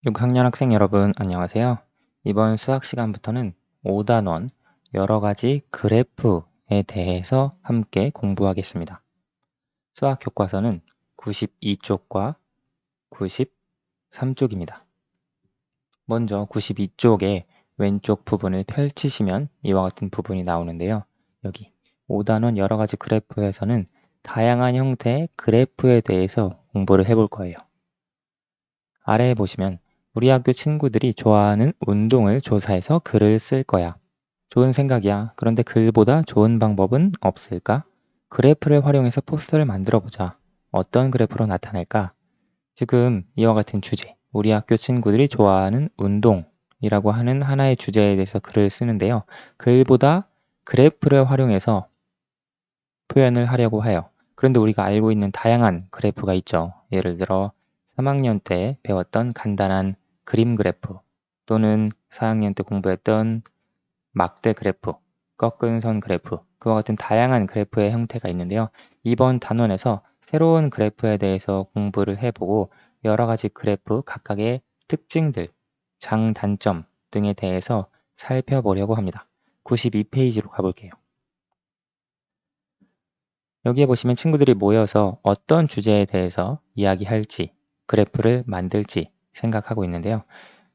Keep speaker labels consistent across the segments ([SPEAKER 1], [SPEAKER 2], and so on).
[SPEAKER 1] 6학년 학생 여러분 안녕하세요. 이번 수학 시간부터는 5단원 여러 가지 그래프에 대해서 함께 공부하겠습니다. 수학 교과서는 92쪽과 93쪽입니다. 먼저 92쪽의 왼쪽 부분을 펼치시면 이와 같은 부분이 나오는데요. 여기 5단원 여러 가지 그래프에서는 다양한 형태의 그래프에 대해서 공부를 해볼 거예요. 아래에 보시면 우리 학교 친구들이 좋아하는 운동을 조사해서 글을 쓸 거야. 좋은 생각이야. 그런데 글보다 좋은 방법은 없을까? 그래프를 활용해서 포스터를 만들어 보자. 어떤 그래프로 나타낼까? 지금 이와 같은 주제, 우리 학교 친구들이 좋아하는 운동이라고 하는 하나의 주제에 대해서 글을 쓰는데요. 글보다 그래프를 활용해서 표현을 하려고 해요. 그런데 우리가 알고 있는 다양한 그래프가 있죠. 예를 들어 3학년 때 배웠던 간단한 그림 그래프 또는 4학년 때 공부했던 막대 그래프, 꺾은 선 그래프, 그와 같은 다양한 그래프의 형태가 있는데요. 이번 단원에서 새로운 그래프에 대해서 공부를 해보고 여러 가지 그래프 각각의 특징들, 장단점 등에 대해서 살펴보려고 합니다. 92페이지로 가볼게요. 여기에 보시면 친구들이 모여서 어떤 주제에 대해서 이야기할지, 그래프를 만들지 생각하고 있는데요.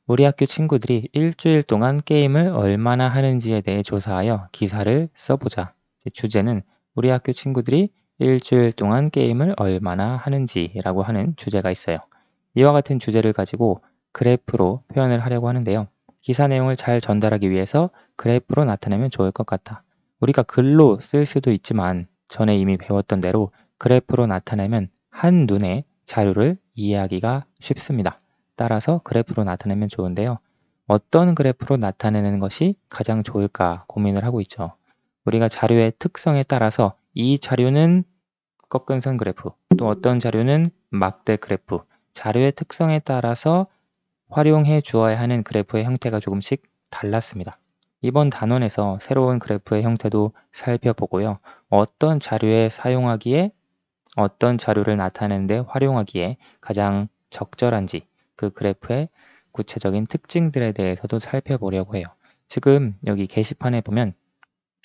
[SPEAKER 1] 우리 학교 친구들이 일주일 동안 게임을 얼마나 하는지에 대해 조사하여 기사를 써보자. 주제는 우리 학교 친구들이 일주일 동안 게임을 얼마나 하는지라고 하는 주제가 있어요. 이와 같은 주제를 가지고 그래프로 표현을 하려고 하는데요. 기사 내용을 잘 전달하기 위해서 그래프로 나타내면 좋을 것 같아. 우리가 글로 쓸 수도 있지만 전에 이미 배웠던 대로 그래프로 나타내면 한눈에 자료를 이해하기가 쉽습니다. 따라서 그래프로 나타내면 좋은데요. 어떤 그래프로 나타내는 것이 가장 좋을까 고민을 하고 있죠. 우리가 자료의 특성에 따라서 이 자료는 꺾은 선 그래프, 또 어떤 자료는 막대 그래프, 자료의 특성에 따라서 활용해 주어야 하는 그래프의 형태가 조금씩 달랐습니다. 이번 단원에서 새로운 그래프의 형태도 살펴보고요. 어떤 자료에 사용하기에 어떤 자료를 나타내는데 활용하기에 가장 적절한지 그 그래프의 구체적인 특징들에 대해서도 살펴보려고 해요. 지금 여기 게시판에 보면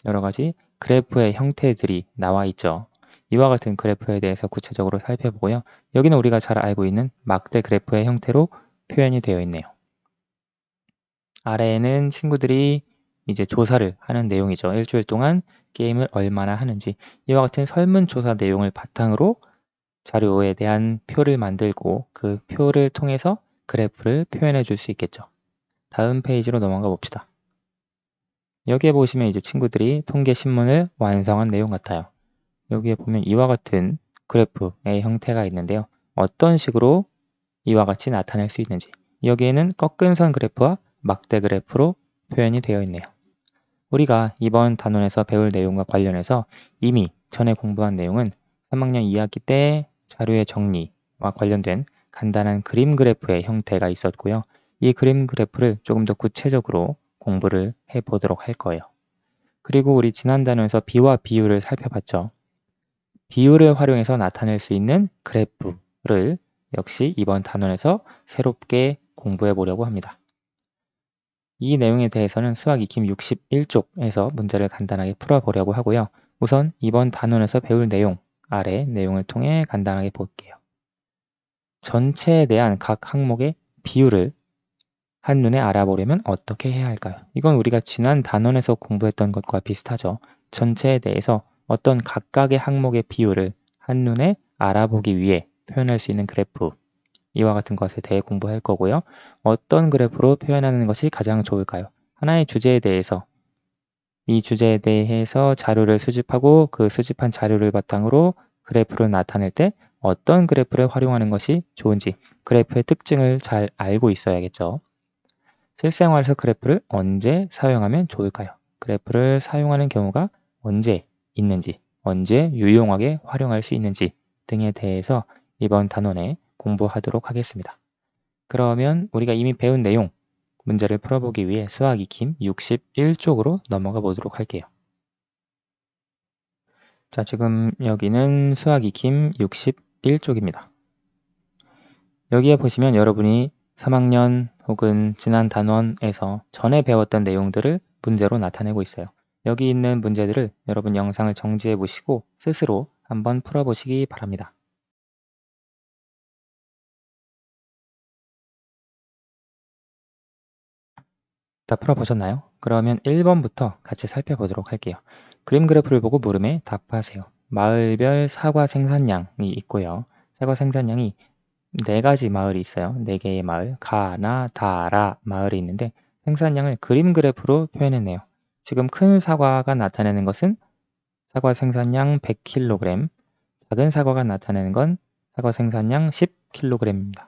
[SPEAKER 1] 여러 가지 그래프의 형태들이 나와 있죠. 이와 같은 그래프에 대해서 구체적으로 살펴보고요. 여기는 우리가 잘 알고 있는 막대 그래프의 형태로 표현이 되어 있네요. 아래에는 친구들이 이제 조사를 하는 내용이죠. 일주일 동안 게임을 얼마나 하는지 이와 같은 설문조사 내용을 바탕으로 자료에 대한 표를 만들고 그 표를 통해서 그래프를 표현해 줄 수 있겠죠. 다음 페이지로 넘어가 봅시다. 여기에 보시면 이제 친구들이 통계 신문을 완성한 내용 같아요. 여기에 보면 이와 같은 그래프의 형태가 있는데요. 어떤 식으로 이와 같이 나타낼 수 있는지 여기에는 꺾은 선 그래프와 막대 그래프로 표현이 되어 있네요. 우리가 이번 단원에서 배울 내용과 관련해서 이미 전에 공부한 내용은 3학년 2학기 때 자료의 정리와 관련된 간단한 그림 그래프의 형태가 있었고요. 이 그림 그래프를 조금 더 구체적으로 공부를 해보도록 할 거예요. 그리고 우리 지난 단원에서 비와 비율을 살펴봤죠. 비율을 활용해서 나타낼 수 있는 그래프를 역시 이번 단원에서 새롭게 공부해 보려고 합니다. 이 내용에 대해서는 수학 익힘 61쪽에서 문제를 간단하게 풀어보려고 하고요. 우선 이번 단원에서 배울 내용, 아래 내용을 통해 간단하게 볼게요. 전체에 대한 각 항목의 비율을 한눈에 알아보려면 어떻게 해야 할까요? 이건 우리가 지난 단원에서 공부했던 것과 비슷하죠. 전체에 대해서 어떤 각각의 항목의 비율을 한눈에 알아보기 위해 표현할 수 있는 그래프, 이와 같은 것에 대해 공부할 거고요. 어떤 그래프로 표현하는 것이 가장 좋을까요? 하나의 주제에 대해서 이 주제에 대해서 자료를 수집하고 그 수집한 자료를 바탕으로 그래프를 나타낼 때 어떤 그래프를 활용하는 것이 좋은지 그래프의 특징을 잘 알고 있어야겠죠. 실생활에서 그래프를 언제 사용하면 좋을까요? 그래프를 사용하는 경우가 언제 있는지, 언제 유용하게 활용할 수 있는지 등에 대해서 이번 단원에 공부하도록 하겠습니다. 그러면 우리가 이미 배운 내용, 문제를 풀어보기 위해 수학 익힘 61쪽으로 넘어가 보도록 할게요. 자, 지금 여기는 수학 익힘 61쪽입니다. 여기에 보시면 여러분이 3학년 혹은 지난 단원에서 전에 배웠던 내용들을 문제로 나타내고 있어요. 여기 있는 문제들을 여러분 영상을 정지해 보시고 스스로 한번 풀어보시기 바랍니다. 다 풀어보셨나요? 그러면 1번부터 같이 살펴보도록 할게요. 그림 그래프를 보고 물음에 답하세요. 마을별 사과 생산량이 있고요. 사과 생산량이 4가지 마을이 있어요. 4개의 마을, 가, 나, 다, 라 마을이 있는데 생산량을 그림 그래프로 표현했네요. 지금 큰 사과가 나타내는 것은 사과 생산량 100kg, 작은 사과가 나타내는 건 사과 생산량 10kg입니다.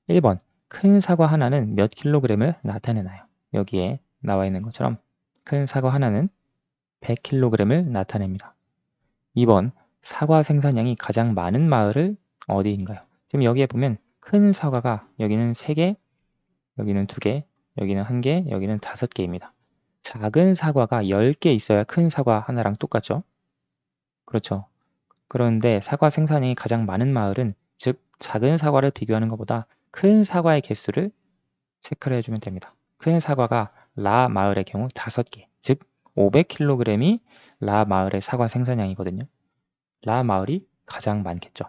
[SPEAKER 1] 1번, 큰 사과 하나는 몇 킬로그램을 나타내나요? 여기에 나와 있는 것처럼 큰 사과 하나는 100kg을 나타냅니다. 2번, 사과 생산량이 가장 많은 마을을 어디인가요? 지금 여기에 보면 큰 사과가 여기는 3개, 여기는 2개, 여기는 1개, 여기는 5개입니다. 작은 사과가 10개 있어야 큰 사과 하나랑 똑같죠? 그렇죠. 그런데 사과 생산량이 가장 많은 마을은, 즉 작은 사과를 비교하는 것보다 큰 사과의 개수를 체크를 해주면 됩니다. 큰 사과가 라 마을의 경우 5개, 즉 500kg이 라 마을의 사과 생산량이거든요. 라 마을이 가장 많겠죠.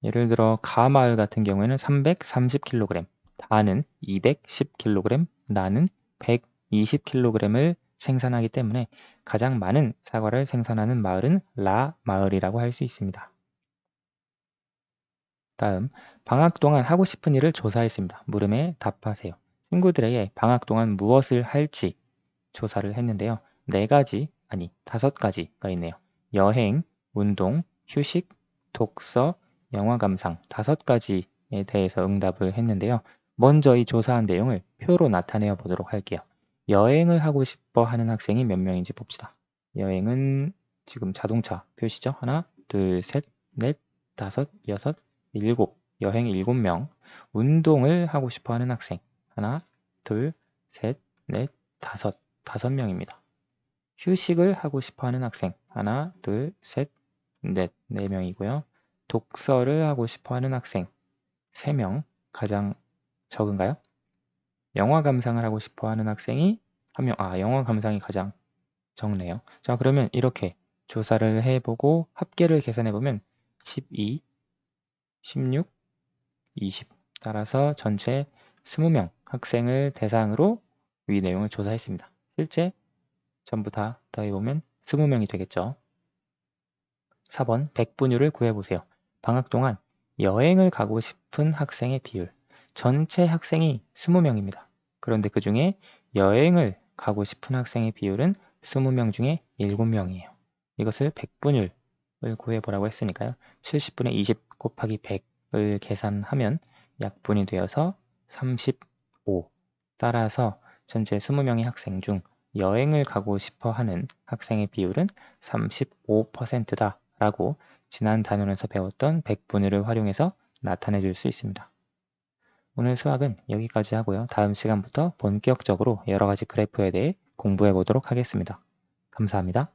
[SPEAKER 1] 예를 들어 가 마을 같은 경우에는 330kg, 다는 210kg, 나는 120kg을 생산하기 때문에 가장 많은 사과를 생산하는 마을은 라 마을이라고 할 수 있습니다. 다음, 방학 동안 하고 싶은 일을 조사했습니다. 물음에 답하세요. 친구들에게 방학 동안 무엇을 할지 조사를 했는데요. 4가지, 아니 5가지가 있네요. 여행, 운동, 휴식, 독서, 영화 감상 5가지에 대해서 응답을 했는데요. 먼저 이 조사한 내용을 표로 나타내어 보도록 할게요. 여행을 하고 싶어 하는 학생이 몇 명인지 봅시다. 여행은 지금 자동차 표시죠. 하나, 둘, 셋, 넷, 다섯, 여섯, 일곱. 여행 7명. 운동을 하고 싶어 하는 학생. 하나, 둘, 셋, 넷, 다섯. 5명입니다. 휴식을 하고 싶어 하는 학생. 하나, 둘, 셋, 넷. 4명이고요. 독서를 하고 싶어 하는 학생. 3명. 가장 적은가요? 영화 감상을 하고 싶어 하는 학생이 1명. 영화 감상이 가장 적네요. 자, 그러면 이렇게 조사를 해보고 합계를 계산해보면 12, 16, 20. 따라서 전체 20명 학생을 대상으로 위 내용을 조사했습니다. 실제 전부 다 더해보면 20명이 되겠죠. 4번 백분율을 구해보세요. 방학 동안 여행을 가고 싶은 학생의 비율. 전체 학생이 20명입니다. 그런데 그 중에 여행을 가고 싶은 학생의 비율은 20명 중에 7명이에요. 이것을 백분율을 구해보라고 했으니까요. 70분의 20 곱하기 100을 계산하면 약분이 되어서 35. 따라서 전체 20명의 학생 중 여행을 가고 싶어 하는 학생의 비율은 35%다 라고 지난 단원에서 배웠던 백분율을 활용해서 나타내 줄 수 있습니다. 오늘 수학은 여기까지 하고요. 다음 시간부터 본격적으로 여러 가지 그래프에 대해 공부해 보도록 하겠습니다. 감사합니다.